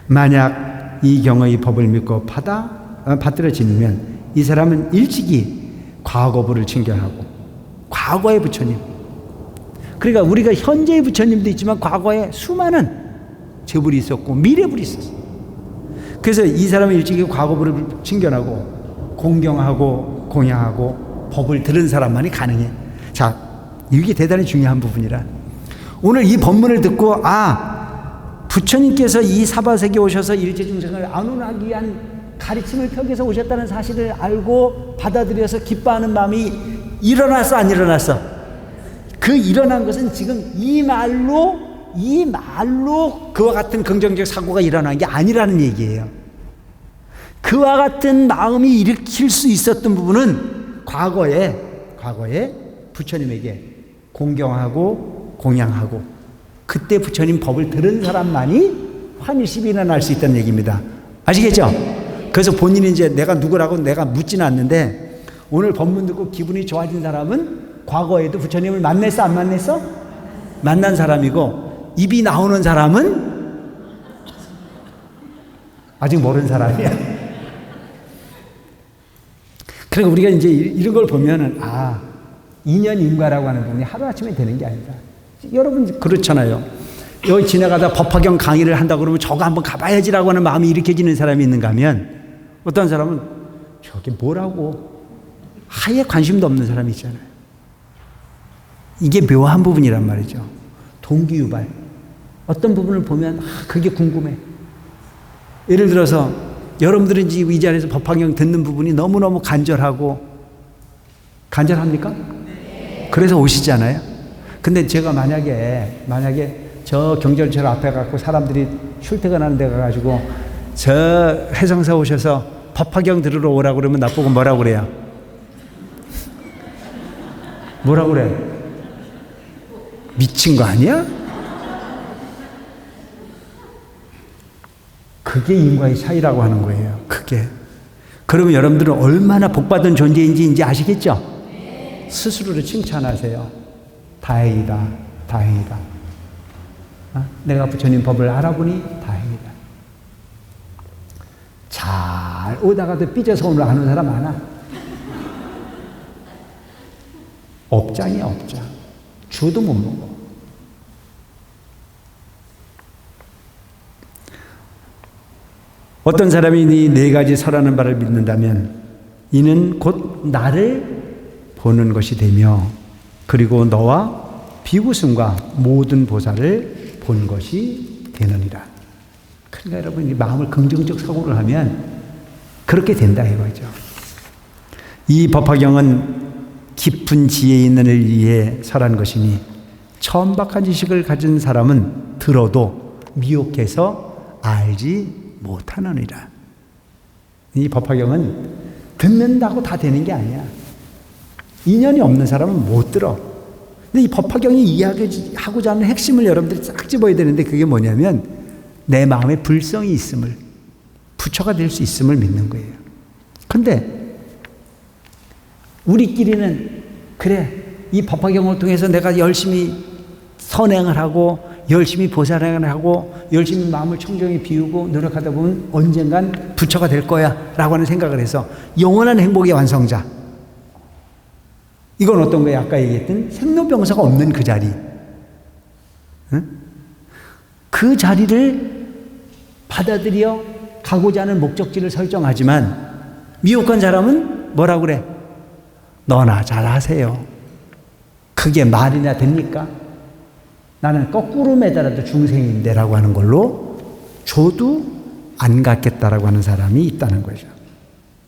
만약 이 경우의 법을 믿고 받들어지면 이 사람은 일찍이 과거부를 친견하고 과거의 부처님, 그러니까 우리가 현재의 부처님도 있지만 과거에 수많은 제불이 있었고 미래불이 있었어. 그래서 이 사람은 일찍이 과거부를 친견하고 공경하고 공양하고 법을 들은 사람만이 가능해. 자, 이게 대단히 중요한 부분이라 오늘 이 법문을 듣고 부처님께서 이 사바세계에 오셔서 일체중생을 안온하기 위한 가르침을 펴기 위해서 오셨다는 사실을 알고 받아들여서 기뻐하는 마음이 일어났어, 안 일어났어? 그 일어난 것은 지금 이 말로 그와 같은 긍정적 사고가 일어난 게 아니라는 얘기예요. 그와 같은 마음이 일으킬 수 있었던 부분은 과거에 부처님에게 공경하고 공양하고 그때 부처님 법을 들은 사람만이 환일심이 일어날 수 있다는 얘기입니다. 아시겠죠? 그래서 본인이 이제 내가 누구라고 내가 묻지는 않는데 오늘 법문 듣고 기분이 좋아진 사람은 과거에도 부처님을 만났어, 안 만났어? 만난 사람이고 입이 나오는 사람은 아직 모르는 사람이야. 그러니까 우리가 이제 이런 걸 보면은 인연인과라고 하는 부분이 하루아침에 되는 게 아니다. 여러분 그렇잖아요. 여기 지나가다 법화경 강의를 한다고 그러면 저거 한번 가봐야지라고 하는 마음이 일으켜지는 사람이 있는가 하면 어떤 사람은 저게 뭐라고 하에 관심도 없는 사람이 있잖아요. 이게 묘한 부분이란 말이죠. 동기유발. 어떤 부분을 보면 그게 궁금해. 예를 들어서 여러분들은 이 자리에서 법화경 듣는 부분이 너무너무 간절합니까? 그래서 오시잖아요. 근데 제가 만약에 저 경전철 앞에 갖고 사람들이 출퇴근하는 데 가가지고 저 해성사 오셔서 법화경 들으러 오라고 그러면 나보고 뭐라고 그래요? 뭐라고 그래? 미친 거 아니야? 그게 인과의 차이라고 하는 거예요. 그게. 그러면 여러분들은 얼마나 복받은 존재인지 이제 아시겠죠? 스스로를 칭찬하세요. 다행이다. 내가 부처님 법을 알아보니 다행이다. 잘 오다가도 삐져서 오늘 안 오는 사람 많아. 업장이야, 업장. 주도 못 먹어. 어떤 사람이 이 네 가지 설하는 바를 믿는다면 이는 곧 나를 보는 것이 되며 그리고 너와 비구승과 모든 보살을 본 것이 되느니라. 그러니까 여러분 이 마음을 긍정적 사고를 하면 그렇게 된다 이거죠. 이 법화경은 깊은 지혜 있는 이를 위해 설한 것이니 천박한 지식을 가진 사람은 들어도 미혹해서 알지 못하느니라. 이 법화경은 듣는다고 다 되는 게 아니야. 인연이 없는 사람은 못 들어. 근데 이 법화경이 이야기하고자 하는 핵심을 여러분들이 싹 집어야 되는데 그게 뭐냐면 내 마음에 불성이 있음을, 부처가 될 수 있음을 믿는 거예요. 근데 우리끼리는 그래, 이 법화경을 통해서 내가 열심히 선행을 하고 열심히 보살행을 하고 열심히 마음을 청정히 비우고 노력하다 보면 언젠간 부처가 될 거야 라고 하는 생각을 해서 영원한 행복의 완성자. 이건 어떤 거예요? 아까 얘기했던 생로병사가 없는 그 자리. 응? 그 자리를 받아들여 가고자 하는 목적지를 설정하지만 미혹한 사람은 뭐라고 그래? 너나 잘하세요. 그게 말이나 됩니까? 나는 거꾸로 매달아도 중생인데 라고 하는 걸로 줘도 안 갖겠다라고 하는 사람이 있다는 거죠.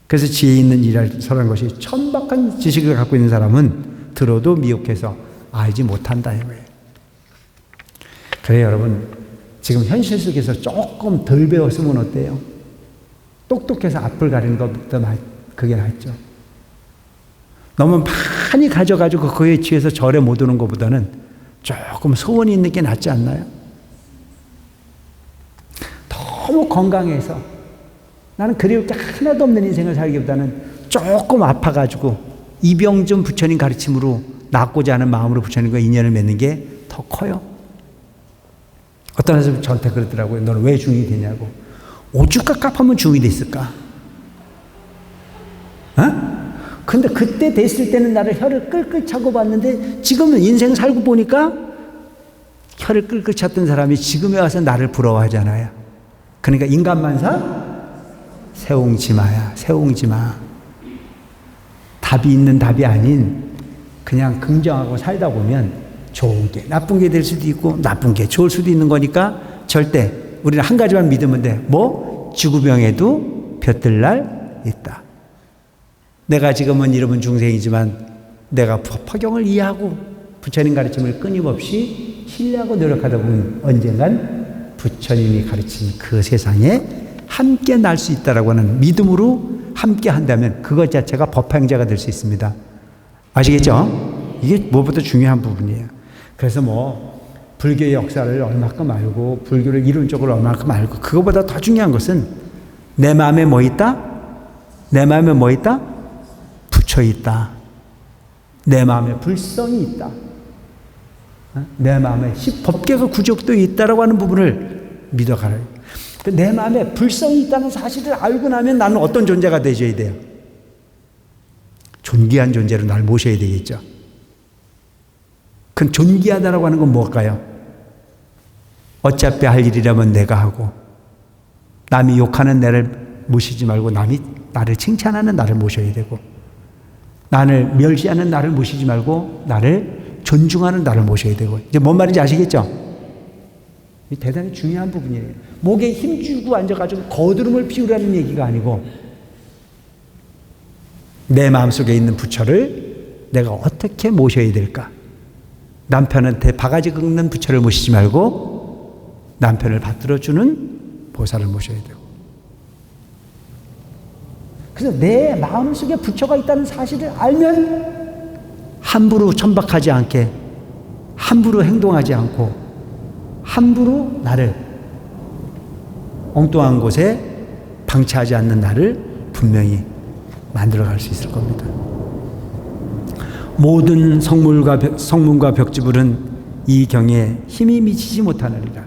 그래서 지혜 있는 일을 설한 것이 천박한 지식을 갖고 있는 사람은 들어도 미혹해서 알지 못한다 이거예요. 그래 여러분 지금 현실 속에서 조금 덜 배웠으면 어때요? 똑똑해서 앞을 가리는 것보다 그게 낫죠. 너무 많이 가져가지고 그거에 취해서 절에 못 오는 것보다는 조금 소원이 있는 게 낫지 않나요? 너무 건강해서 나는 그리울 게 하나도 없는 인생을 살기보다는 조금 아파가지고 이병준 부처님 가르침으로 낫고자 하는 마음으로 부처님과 인연을 맺는 게 더 커요. 어떤 사람이 저한테 그러더라고요. 너는 왜 중이 되냐고. 오죽깝깝하면 주인이 됐을까? 근데 그때 됐을 때는 나를 혀를 끌끌 차고 봤는데 지금은 인생 살고 보니까 혀를 끌끌 찼던 사람이 지금에 와서 나를 부러워하잖아요. 그러니까 인간만사 세옹지마야. 세옹지마. 답이 있는 답이 아닌 그냥 긍정하고 살다 보면 좋은 게 나쁜 게 될 수도 있고 나쁜 게 좋을 수도 있는 거니까 절대 우리는 한 가지만 믿으면 돼. 뭐? 지구병에도 볕들 날 있다. 내가 지금은 이름은 중생이지만 내가 법화경을 이해하고 부처님 가르침을 끊임없이 신뢰하고 노력하다 보면 언젠간 부처님이 가르친 그 세상에 함께 날 수 있다라고 하는 믿음으로 함께 한다면 그것 자체가 법화행자가 될 수 있습니다. 아시겠죠? 이게 무엇보다 중요한 부분이에요. 그래서 뭐 불교의 역사를 얼마큼 알고 불교를 이론적으로 얼마큼 알고 그거보다 더 중요한 것은 내 마음에 뭐 있다? 내 마음에 뭐 있다? 부처 있다. 내 마음에 불성이 있다. 내 마음에 법계가 구족도 있다라고 하는 부분을 믿어가라. 내 마음에 불성이 있다는 사실을 알고 나면 나는 어떤 존재가 되셔야 돼요? 존귀한 존재로 날 모셔야 되겠죠. 그 존귀하다라고 하는 건 뭘까요? 어차피 할 일이라면 내가 하고 남이 욕하는 나를 모시지 말고 남이 나를 칭찬하는 나를 모셔야 되고 나를 멸시하는 나를 모시지 말고 나를 존중하는 나를 모셔야 되고 이제 뭔 말인지 아시겠죠? 대단히 중요한 부분이에요. 목에 힘주고 앉아가지고 거드름을 피우라는 얘기가 아니고 내 마음속에 있는 부처를 내가 어떻게 모셔야 될까? 남편한테 바가지 긁는 부처를 모시지 말고 남편을 받들어주는 보살을 모셔야 되고 그래서 내 마음속에 부처가 있다는 사실을 알면 함부로 천박하지 않게 함부로 행동하지 않고 함부로 나를 엉뚱한 곳에 방치하지 않는 나를 분명히 만들어갈 수 있을 겁니다. 모든 성문과 벽지불은 이 경에 힘이 미치지 못하느니라.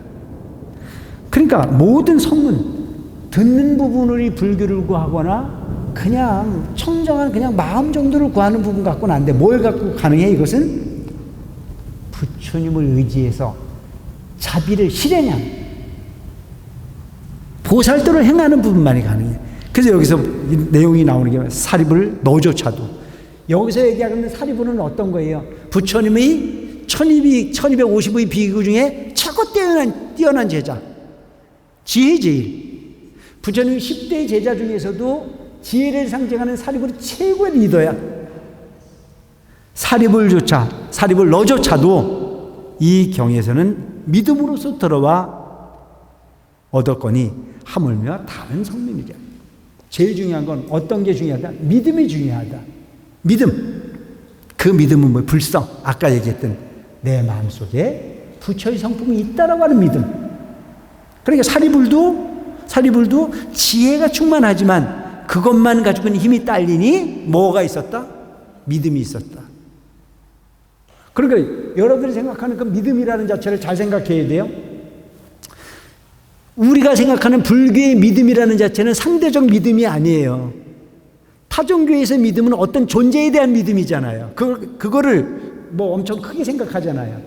그러니까 모든 성문 듣는 부분을 불교를 구하거나 그냥 청정한 그냥 마음 정도를 구하는 부분 갖고는 안 돼. 뭘 갖고 가능해? 이것은 부처님을 의지해서 자비를 실행한 보살도를 행하는 부분만이 가능해. 그래서 여기서 내용이 나오는 게 사리불 너조차도 여기서 얘기하는 사리불은 어떤 거예요? 부처님의 1250의 비구 중에 최고 뛰어난 제자 지혜 제일 부처님 10대 제자 중에서도 지혜를 상징하는 사리불이 최고의 리더야. 사리불 너조차도 이 경에서는 믿음으로서 들어와 얻었거니 하물며 다른 성민이랴. 제일 중요한 건 어떤 게 중요하다? 믿음이 중요하다. 믿음. 그 믿음은 뭐? 불성. 아까 얘기했던 내 마음속에 부처의 성품이 있다라고 하는 믿음. 그러니까 사리불도 지혜가 충만하지만 그것만 가지고는 힘이 딸리니 뭐가 있었다? 믿음이 있었다. 그러니까 여러분들이 생각하는 그 믿음이라는 자체를 잘 생각해야 돼요. 우리가 생각하는 불교의 믿음이라는 자체는 상대적 믿음이 아니에요. 타종교에서의 믿음은 어떤 존재에 대한 믿음이잖아요. 그거를 뭐 엄청 크게 생각하잖아요.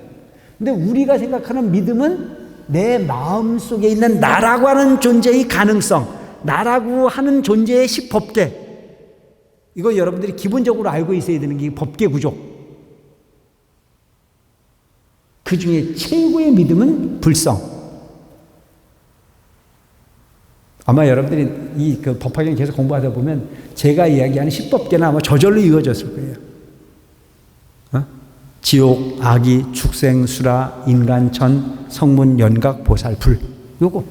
근데 우리가 생각하는 믿음은 내 마음속에 있는 나라고 하는 존재의 가능성, 나라고 하는 존재의 법계. 이거 여러분들이 기본적으로 알고 있어야 되는 게 법계 구조. 그 중에 최고의 믿음은 불성. 아마 여러분들이 이 법화경 계속 공부하다 보면 제가 이야기하는 10법계는 아마 저절로 이어졌을 거예요. 지옥, 아기, 축생, 수라, 인간, 천, 성문, 연각, 보살, 불. 요거.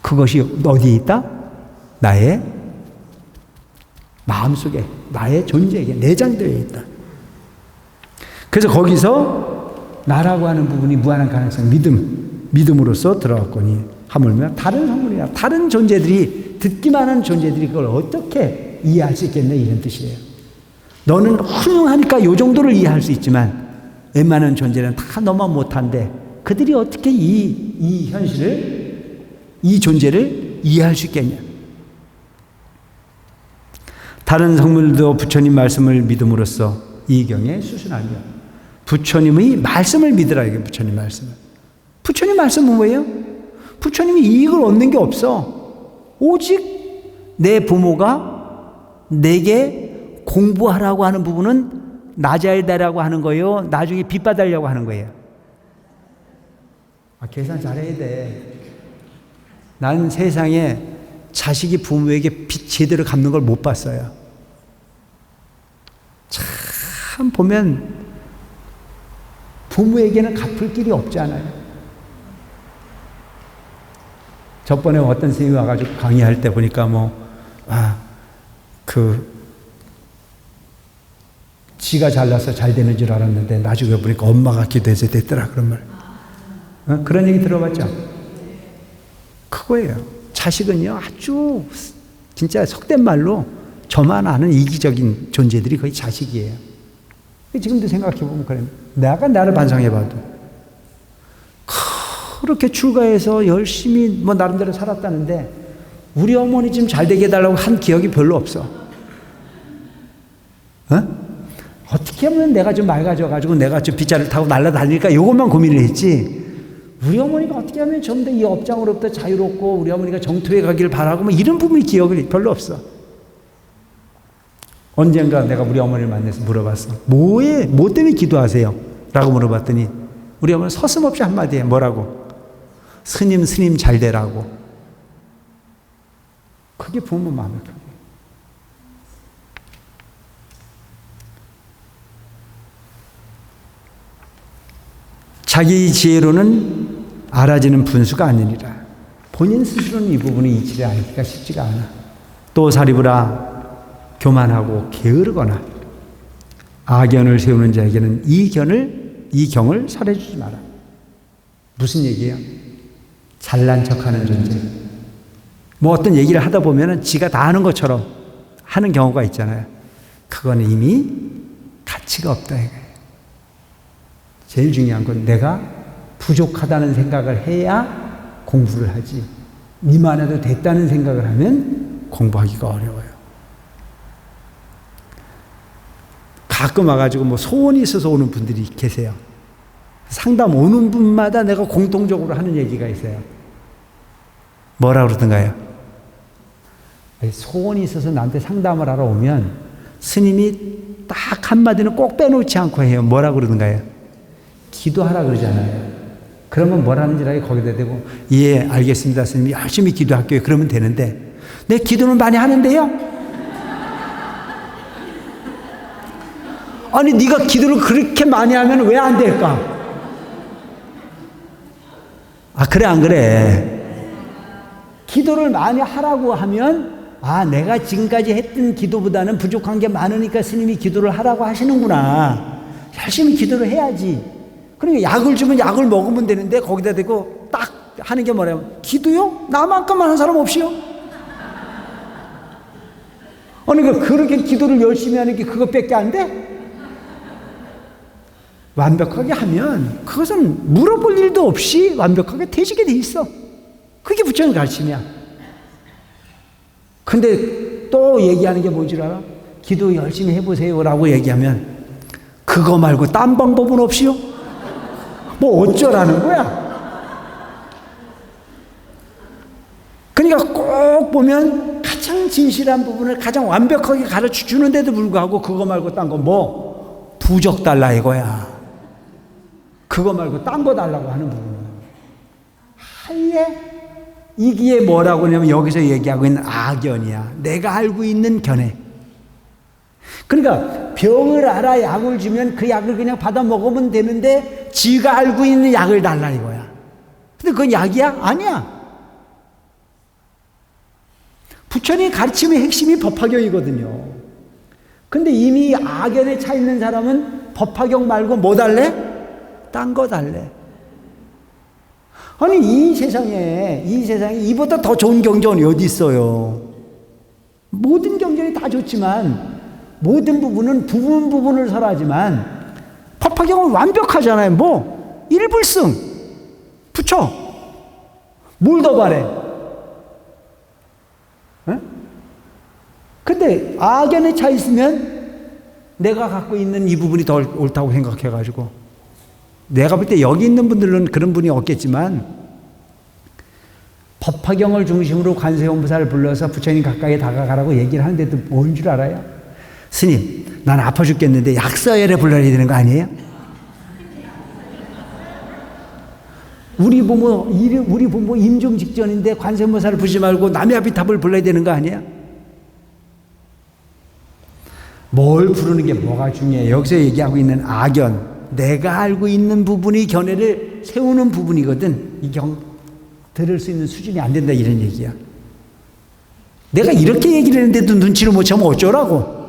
그것이 어디에 있다? 나의 마음속에, 나의 존재에게 내장되어 있다. 그래서 거기서 나라고 하는 부분이 무한한 가능성, 믿음으로써 들어갔거니 하물며 다른 성문이나 다른 존재들이 듣기만 하는 존재들이 그걸 어떻게 이해할 수 있겠냐 이런 뜻이에요. 너는 훌륭하니까 요 정도를 이해할 수 있지만 웬만한 존재는 다 너만 못한데 그들이 어떻게 이 현실을 이 존재를 이해할 수 있겠냐? 다른 성물도 부처님 말씀을 믿음으로써 이경에 수순하며 부처님의 말씀을 믿으라. 이게 부처님 말씀을. 부처님 말씀은 뭐예요? 부처님이 이익을 얻는 게 없어. 오직 내 부모가 내게 공부하라고 하는 부분은 낮아야 되라고 하는 거예요. 나중에 빚 받으려고 하는 거예요. 계산 잘해야 돼. 나는 세상에 자식이 부모에게 빚 제대로 갚는 걸 못 봤어요. 참 보면 부모에게는 갚을 길이 없잖아요. 저번에 어떤 선생님이 와가지고 강의할 때 보니까 지가 잘나서 잘 되는 줄 알았는데 나중에 보니까 엄마가 기도해서 됐더라 그런 말. 그런 얘기 들어봤죠? 그거예요. 자식은요 아주 진짜 속된 말로 저만 아는 이기적인 존재들이 거의 자식이에요. 지금도 생각해보면 그래. 내가 나를 반성해봐도 그렇게 출가해서 열심히 나름대로 살았다는데 우리 어머니 좀 잘 되게 해달라고 한 기억이 별로 없어. 어떻게 하면 내가 좀 맑아져가지고 내가 좀 빗자루를 타고 날아다닐까 이것만 고민을 했지. 우리 어머니가 어떻게 하면 좀 더 이 업장으로부터 자유롭고 우리 어머니가 정토에 가기를 바라고 이런 부분이 기억이 별로 없어. 언젠가 내가 우리 어머니를 만나서 물어봤어. 뭐 때문에 기도하세요? 라고 물어봤더니 우리 어머니 서슴없이 한마디에 뭐라고? 스님 잘 되라고. 그게 부모 마음일 거예요. 자기 지혜로는 알아지는 분수가 아니니라. 본인 스스로는 이 부분의 이치를 알기가 쉽지가 않아. 또 사리부라 교만하고 게으르거나 악연을 세우는 자에게는 이 경을 설해주지 마라. 무슨 얘기예요? 잘난 척하는 존재. 어떤 얘기를 하다 보면은 지가 다 아는 것처럼 하는 경우가 있잖아요. 그거는 이미 가치가 없다 이거예요. 제일 중요한 건 내가 부족하다는 생각을 해야 공부를 하지. 니만 해도 됐다는 생각을 하면 공부하기가 어려워요. 가끔 와가지고 소원이 있어서 오는 분들이 계세요. 상담 오는 분마다 내가 공통적으로 하는 얘기가 있어요. 뭐라 그러던가요? 소원이 있어서 나한테 상담을 하러 오면 스님이 딱 한마디는 꼭 빼놓지 않고 해요. 뭐라 그러던가요? 기도하라 그러잖아요. 그러면 뭐라는지 알고 거기다 대고 예 알겠습니다 스님이 열심히 기도할게요. 그러면 되는데 내 기도는 많이 하는데요. 아니 네가 기도를 그렇게 많이 하면 왜 안 될까? 그래 안 그래? 기도를 많이 하라고 하면 내가 지금까지 했던 기도보다는 부족한 게 많으니까 스님이 기도를 하라고 하시는구나. 열심히 기도를 해야지. 그러니까 약을 주면 약을 먹으면 되는데 거기다 대고 딱 하는 게 뭐냐면 기도요? 나만큼만 한 사람 없이요? 그러니까 그렇게 기도를 열심히 하는 게 그것밖에 안 돼? 완벽하게 하면 그것은 물어볼 일도 없이 완벽하게 되시게 돼 있어. 그게 부처님 가르침이야. 근데 또 얘기하는 게 뭔지 알아? 기도 열심히 해보세요 라고 얘기하면 그거 말고 딴 방법은 없이요? 어쩌라는 거야? 그러니까 꼭 보면 가장 진실한 부분을 가장 완벽하게 가르쳐 주는데도 불구하고 그거 말고 딴 거 부적 달라 이거야. 그거 말고 딴 거 달라고 하는 부분은 하얘 이게 뭐라고 하냐면 여기서 얘기하고 있는 악연이야. 내가 알고 있는 견해. 그러니까 병을 알아 약을 주면 그 약을 그냥 받아 먹으면 되는데 지가 알고 있는 약을 달라 이거야. 근데 그건 약이야? 아니야. 부처님 가르침의 핵심이 법화경이거든요. 근데 이미 악연에 차 있는 사람은 법화경 말고 뭐 달래? 딴 거 달래. 아니 이 세상에 이보다 더 좋은 경전이 어디 있어요? 모든 경전이 다 좋지만 모든 부분은 부분을 설하지만 법화경은 완벽하잖아요. 일불승 부처 뭘 더 바래? 근데 악연에 차 있으면 내가 갖고 있는 이 부분이 더 옳다고 생각해가지고, 내가 볼 때 여기 있는 분들은 그런 분이 없겠지만 법화경을 중심으로 관세음보살을 불러서 부처님 가까이 다가가라고 얘기를 하는데도 뭔 줄 알아요? 스님, 난 아파 죽겠는데 약사열에 불러야 되는 거 아니에요? 우리 부모 임종 직전인데 관세음보살을 부르지 말고 남의 아비탑을 불러야 되는 거 아니야? 뭘 부르는 게 뭐가 중요해? 여기서 얘기하고 있는 악연, 내가 알고 있는 부분이 견해를 세우는 부분이거든. 이 들을 수 있는 수준이 안 된다, 이런 얘기야. 내가 이렇게 얘기를 했는데도 눈치를 못 채면 어쩌라고.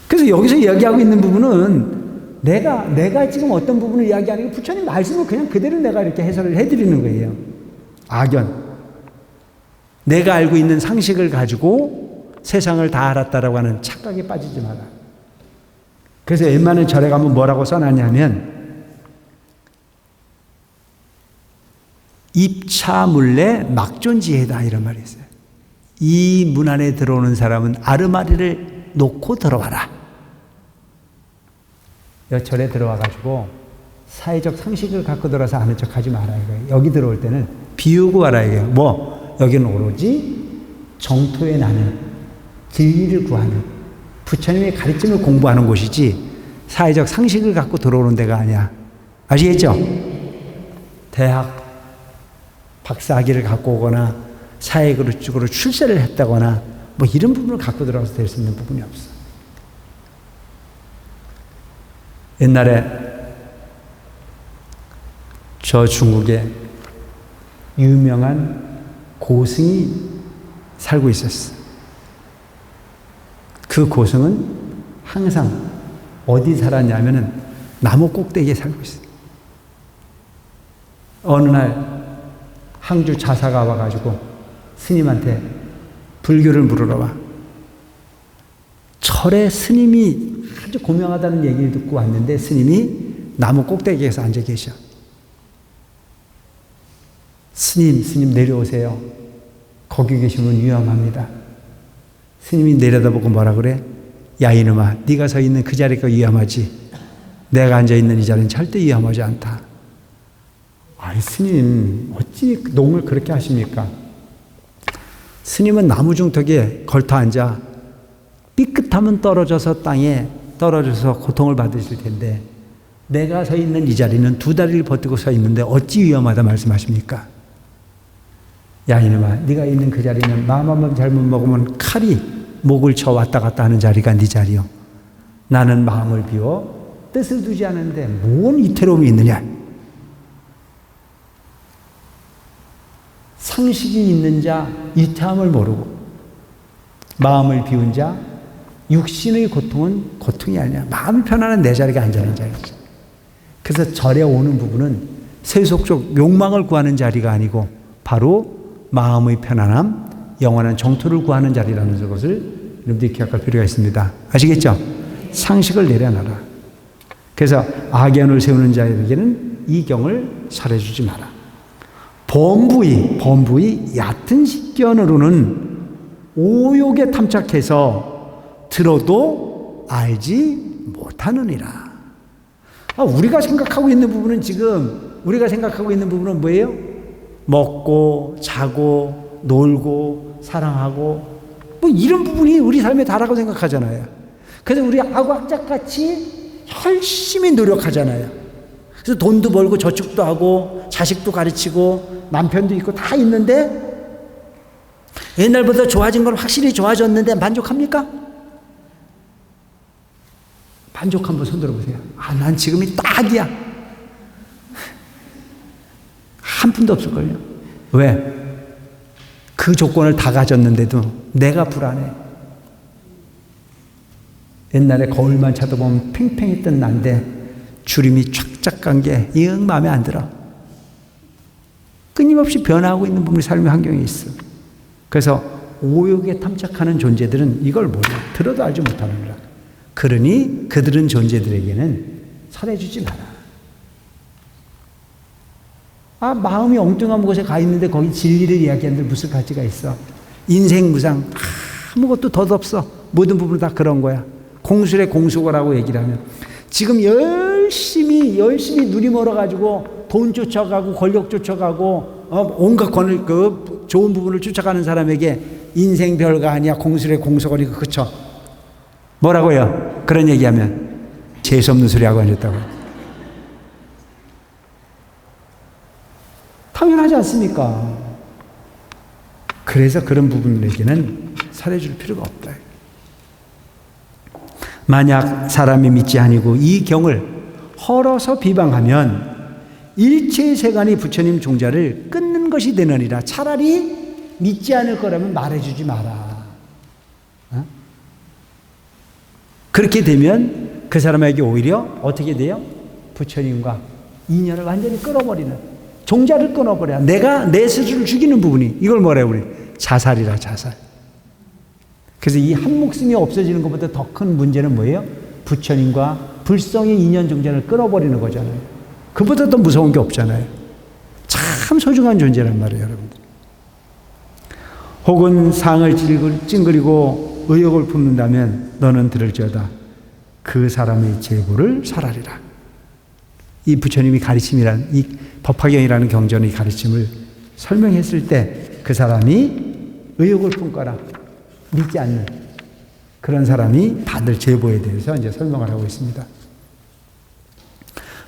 그래서 여기서 이야기하고 있는 부분은 내가 지금 어떤 부분을 이야기하는 게 부처님 말씀을 그냥 그대로 내가 이렇게 해설을 해드리는 거예요. 악연. 내가 알고 있는 상식을 가지고 세상을 다 알았다라고 하는 착각에 빠지지 마라. 그래서 웬만한 절에 가면 뭐라고 써놨냐면, 입차물내 막존지혜다, 이런 말이 있어요. 이 문 안에 들어오는 사람은 아르마리를 놓고 들어와라. 절에 들어와가지고 사회적 상식을 갖고 들어와서 아는 척 하지 마라 이거예요. 여기 들어올 때는 비우고 와라 이거예요. 뭐 여기는 오로지 정토에 나는 진리를 구하는 부처님의 가르침을 공부하는 곳이지 사회적 상식을 갖고 들어오는 데가 아니야. 아시겠죠? 대학 박사학위를 갖고 오거나 사회 쪽으로 출세를 했다거나 뭐 이런 부분을 갖고 들어와서 될 수 있는 부분이 없어. 옛날에 저 중국에 유명한 고승이 살고 있었어. 그 고승은 항상 어디 살았냐면은 나무 꼭대기에 살고 있어. 어느 날 항주 자사가 와가지고 스님한테 불교를 물으러 와. 철에 스님이 아주 고명하다는 얘기를 듣고 왔는데 스님이 나무 꼭대기에서 앉아 계셔. 스님 내려오세요. 거기 계시면 위험합니다. 스님이 내려다보고 뭐라 그래? 야 이놈아, 네가 서 있는 그 자리가 위험하지. 내가 앉아 있는 이 자리는 절대 위험하지 않다. 아이 스님, 어찌 농을 그렇게 하십니까? 스님은 나무 중턱에 걸터 앉아 삐끗하면 떨어져서 땅에 떨어져서 고통을 받으실 텐데 내가 서 있는 이 자리는 두 다리를 버티고 서 있는데 어찌 위험하다 말씀하십니까? 야 이놈아, 네가 있는 그 자리는 마음 한번 잘못 먹으면 칼이 목을 쳐 왔다 갔다 하는 자리가 네 자리요. 나는 마음을 비워 뜻을 두지 않는데 뭔 이태로움이 있느냐. 상식이 있는 자 이태함을 모르고 마음을 비운 자 육신의 고통은 고통이 아니야. 마음이 편안한 내 자리가 앉아있는 자리지. 그래서 절에 오는 부분은 세속적 욕망을 구하는 자리가 아니고 바로 마음의 편안함, 영원한 정토를 구하는 자리라는 것을 여러분들이 기억할 필요가 있습니다. 아시겠죠? 상식을 내려놔라. 그래서 악연을 세우는 자에게는 이 경을 설해주지 마라. 범부의 얕은 식견으로는 오욕에 탐착해서 들어도 알지 못하느니라. 우리가 생각하고 있는 부분은 뭐예요? 먹고 자고 놀고 사랑하고 뭐 이런 부분이 우리 삶의 다라고 생각하잖아요. 그래서 우리 악착같이 열심히 노력하잖아요. 그래서 돈도 벌고 저축도 하고 자식도 가르치고 남편도 있고 다 있는데 옛날보다 좋아진 건 확실히 좋아졌는데 만족합니까? 만족 한번 손 들어보세요. 난 지금이 딱이야. 한 푼도 없을걸요. 왜? 그 조건을 다 가졌는데도 내가 불안해. 옛날에 거울만 쳐다보면 팽팽했던 난데 주름이 쫙쫙 간 게 영 마음에 안 들어. 끊임없이 변화하고 있는 부분이 삶의 환경에 있어. 그래서 오욕에 탐착하는 존재들은 이걸 몰라. 들어도 알지 못하느니라. 그러니 그들은 존재들에게는 설해주지 마라. 마음이 엉뚱한 곳에 가 있는데 거기 진리를 이야기하는데 무슨 가치가 있어? 인생 무상 아무것도 덧없어. 모든 부분 다 그런 거야. 공술의 공수거라고 얘기를 하면 지금 열심히 눈이 멀어가지고 돈 쫓아가고 권력 쫓아가고 온갖 그 좋은 부분을 쫓아가는 사람에게 인생 별거 아니야. 공술의 공수거니까 그쵸? 뭐라고요? 그런 얘기하면 재수없는 소리 하고 앉았다고. 당연하지 않습니까? 그래서 그런 부분에게는 살해줄 필요가 없다. 만약 사람이 믿지 아니고 이 경을 헐어서 비방하면 일체의 세간이 부처님 종자를 끊는 것이 되느니라. 차라리 믿지 않을 거라면 말해주지 마라. 그렇게 되면 그 사람에게 오히려 어떻게 돼요? 부처님과 인연을 완전히 끊어버리는, 종자를 끊어버려. 내가 내 스스로를 죽이는 부분이, 이걸 뭐래요 우리? 자살이라, 자살. 그래서 이 한 목숨이 없어지는 것보다 더 큰 문제는 뭐예요? 부처님과 불성의 인연 종자를 끊어버리는 거잖아요. 그보다 더 무서운 게 없잖아요. 참 소중한 존재란 말이에요, 여러분들. 혹은 상을 찡그리고 의욕을 품는다면 너는 들을지어다. 그 사람의 재고를 살아리라. 이 부처님이 가르침이란, 이 법화경이라는 경전의 가르침을 설명했을 때 그 사람이 의욕을 품거나 믿지 않는 그런 사람이 받을 제보에 대해서 이제 설명을 하고 있습니다.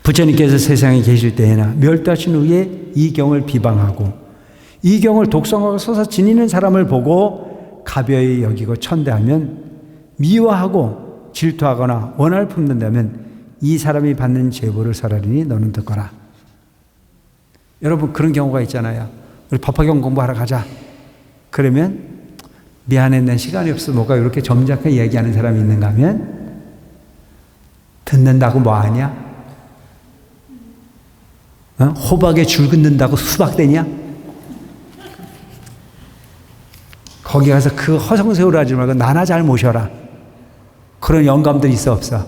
부처님께서 세상에 계실 때에나 멸도하신 후에 이 경을 비방하고 이 경을 독성하고 서서 지니는 사람을 보고 가벼이 여기고 천대하면 미워하고 질투하거나 원한을 품는다면 이 사람이 받는 제보를 살아리니 너는 듣거라. 여러분, 그런 경우가 있잖아요. 우리 법화경 공부하러 가자. 그러면 미안해, 난 시간이 없어. 뭐가 이렇게 점잖게 얘기하는 사람이 있는가 하면 듣는다고 뭐하냐? 호박에 줄 긋는다고 수박 되냐? 거기 가서 그 허송세월을 하지 말고 나나 잘 모셔라. 그런 영감들 있어 없어?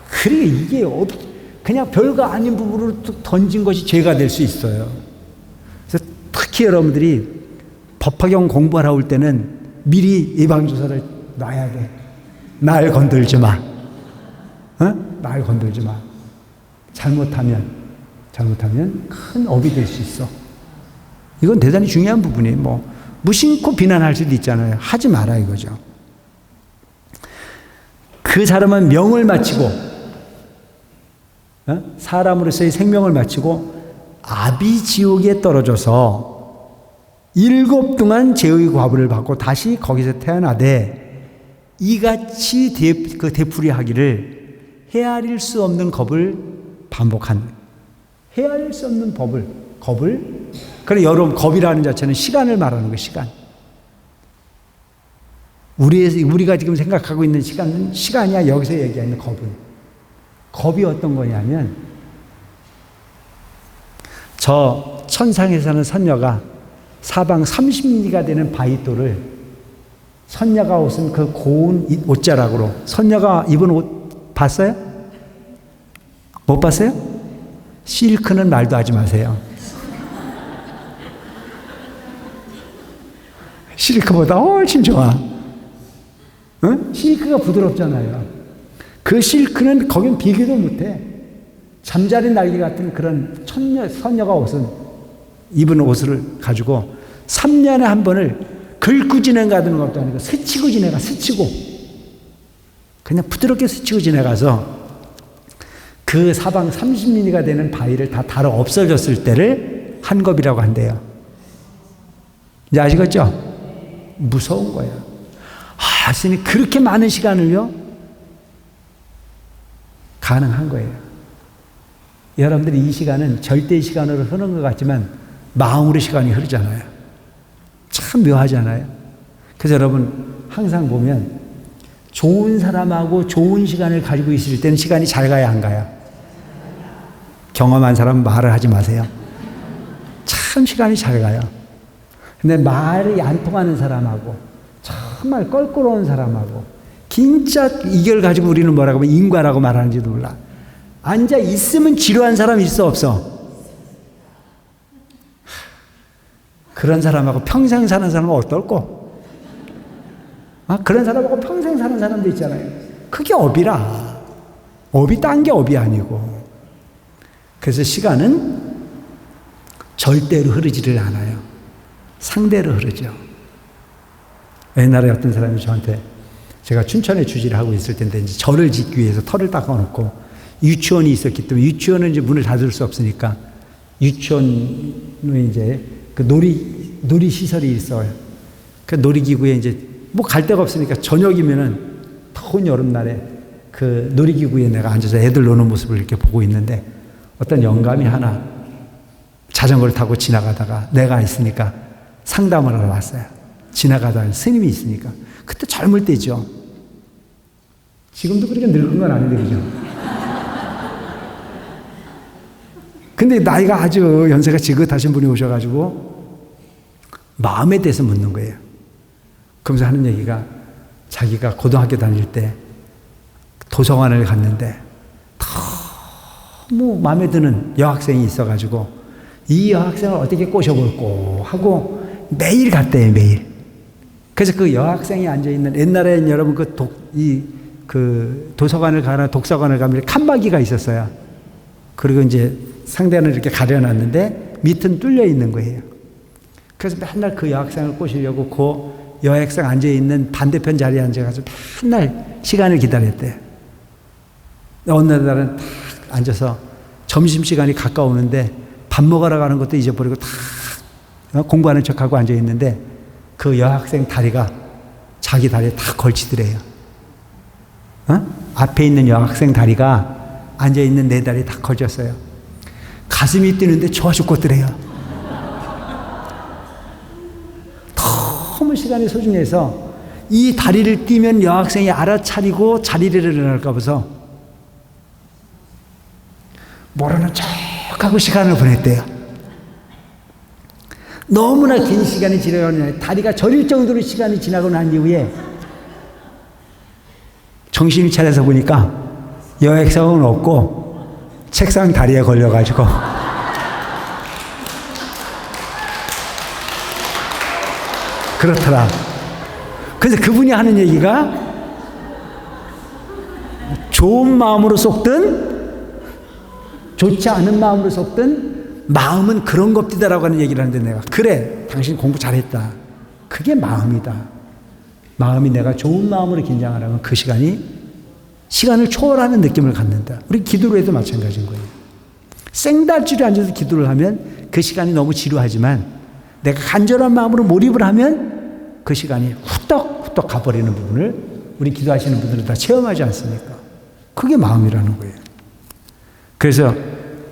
그래, 이게 그냥 별거 아닌 부분으로 던진 것이 죄가 될 수 있어요. 그래서 특히 여러분들이 법화경 공부하러 올 때는 미리 예방주사를 놔야 돼. 날 건들지 마. 날 건들지 마. 잘못하면 큰 업이 될 수 있어. 이건 대단히 중요한 부분이에요. 무심코 비난할 수도 있잖아요. 하지 마라 이거죠. 그 사람은 명을 마치고 사람으로서의 생명을 마치고 아비지옥에 떨어져서 7 동안 죄의 과부를 받고 다시 거기서 태어나되 이같이 그 되풀이하기를 헤아릴 수 없는 겁을 반복한, 헤아릴 수 없는 겁을. 그래, 여러분, 겁이라는 자체는 시간을 말하는 거예요. 시간. 우리가 지금 생각하고 있는 시간은 시간이야. 여기서 얘기하는 겁이 어떤 거냐면, 저 천상에 사는 선녀가 사방 30리가 되는 바위돌을 선녀가 옷은 그 고운 옷자락으로, 선녀가 입은 옷 봤어요? 못 봤어요? 실크는 말도 하지 마세요. 실크보다 훨씬 좋아. 실크가 부드럽잖아요. 그 실크는 거긴 비교도 못해. 잠자리 날개 같은 그런 선녀가 입은 옷을 가지고 3년에 한 번을 긁고 지내가는 것도 아니고 스치고 지내가. 그냥 부드럽게 스치고 지내가서 그 사방 30리가 되는 바위를 다 다뤄 없어졌을 때를 한겁이라고 한대요. 이제 아시겠죠? 무서운 거예요. 스님, 그렇게 많은 시간을요? 가능한 거예요. 여러분들이 이 시간은 절대의 시간으로 흐르는 것 같지만 마음으로 시간이 흐르잖아요. 참 묘하잖아요. 그래서 여러분, 항상 보면 좋은 사람하고 좋은 시간을 가지고 있을 때는 시간이 잘 가야 안 가요? 경험한 사람은 말을 하지 마세요. 참 시간이 잘 가요. 근데 말이 안 통하는 사람하고 정말 껄끄러운 사람하고 진짜 이걸 가지고 우리는 뭐라고 하면 인과라고 말하는지도 몰라. 앉아 있으면 지루한 사람 있어 없어? 그런 사람하고 평생 사는 사람은 어떨꼬? 그런 사람하고 평생 사는 사람도 있잖아요. 그게 업이라. 업이 딴 게 업이 아니고. 그래서 시간은 절대로 흐르지를 않아요. 상대로 흐르죠. 옛날에 어떤 사람이 저한테, 제가 춘천에 주지를 하고 있을 텐데 이제 절을 짓기 위해서 터를 닦아놓고 유치원이 있었기 때문에, 유치원은 이제 문을 닫을 수 없으니까 유치원은 이제 그 놀이 시설이 있어요. 그 놀이기구에 이제 뭐 갈 데가 없으니까 저녁이면은 더운 여름날에 그 놀이기구에 내가 앉아서 애들 노는 모습을 이렇게 보고 있는데 어떤 영감이 하나 자전거를 타고 지나가다가 내가 있으니까 상담을 하러 왔어요. 지나가다가 스님이 있으니까. 그때 젊을 때죠. 지금도 그렇게 늙은 건 아닌데, 그죠? 근데 나이가 아주 연세가 지긋하신 분이 오셔가지고 마음에 대해서 묻는 거예요. 그러면서 하는 얘기가, 자기가 고등학교 다닐 때 도서관을 갔는데 너무 마음에 드는 여학생이 있어가지고 이 여학생을 어떻게 꼬셔볼꼬 하고 매일 갔대요, 매일. 그래서 그 여학생이 앉아있는, 옛날에는 여러분 그 도서관을 가나 독서관을 가면 칸막이가 있었어요. 그리고 이제 상대는 이렇게 가려놨는데 밑은 뚫려 있는 거예요. 그래서 맨날 그 여학생을 꼬시려고 그 여학생 앉아있는 반대편 자리에 앉아가지고 맨날 시간을 기다렸대요. 어느 날은 딱 앉아서 점심시간이 가까우는데 밥 먹으러 가는 것도 잊어버리고 다 공부하는 척하고 앉아있는데 그 여학생 다리가 자기 다리에 다 걸치더래요. 앞에 있는 여학생 다리가 앉아있는 내 다리에 다 걸쳤어요. 가슴이 뛰는데 좋아 죽겠더래요. 너무 시간이 소중해서 이 다리를 띄면 여학생이 알아차리고 자리를 일어날까 봐서 모르는 척하고 시간을 보냈대요. 너무나 긴 시간이 지나가는, 다리가 저릴 정도로 시간이 지나고 난 이후에 정신이 차려서 보니까 여학생은 없고 책상 다리에 걸려가지고 그렇더라. 그래서 그분이 하는 얘기가 좋은 마음으로 쏙든 좋지 않은 마음으로 쏙든 마음은 그런 겁디다라고 하는 얘기를 하는데, 내가 그래 당신 공부 잘했다, 그게 마음이다. 마음이 내가 좋은 마음으로 긴장하라면 그 시간을 초월하는 느낌을 갖는다. 우리 기도로 해도 마찬가지인 거예요. 생달치로 앉아서 기도를 하면 그 시간이 너무 지루하지만 내가 간절한 마음으로 몰입을 하면 그 시간이 후떡후떡 가버리는 부분을 우리 기도하시는 분들은 다 체험하지 않습니까? 그게 마음이라는 거예요. 그래서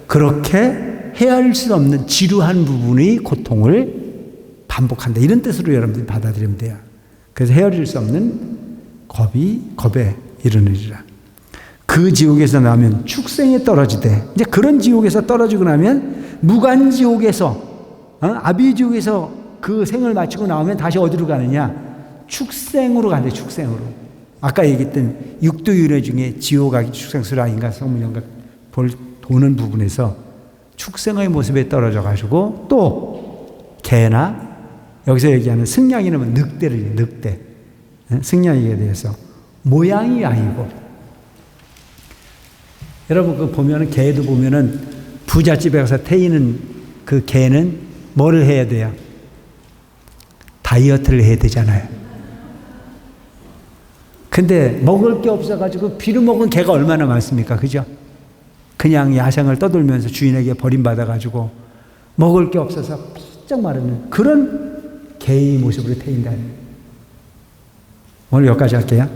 그렇게 헤아릴 수 없는 지루한 부분의 고통을 반복한다, 이런 뜻으로 여러분들이 받아들이면 돼요. 그래서 헤아릴 수 없는 겁에 이르느니라. 그 지옥에서 나면 축생에 떨어지되, 이제 그런 지옥에서 떨어지고 나면 무간지옥에서 아비지옥에서 그 생을 마치고 나오면 다시 어디로 가느냐? 축생으로 간대. 축생으로. 아까 얘기했던 육도윤회 중에 지옥하기 축생수라 인간 성문연가 도는 부분에서 축생의 모습에 떨어져 가지고 또 개나, 여기서 얘기하는 승냥이는 늑대를, 늑대, 승냥이에 대해서 모양이 아니고, 여러분 그 보면은 개도 보면은 부잣집에 가서 태이는 그 개는 뭐를 해야 돼요? 다이어트를 해야 되잖아요. 근데 먹을 게 없어가지고 비료 먹은 개가 얼마나 많습니까? 그죠? 그냥 야생을 떠돌면서 주인에게 버림받아가지고 먹을 게 없어서 삐쩍 마르는 그런 개의 모습으로 태인다는. 오늘 여기까지 할게요.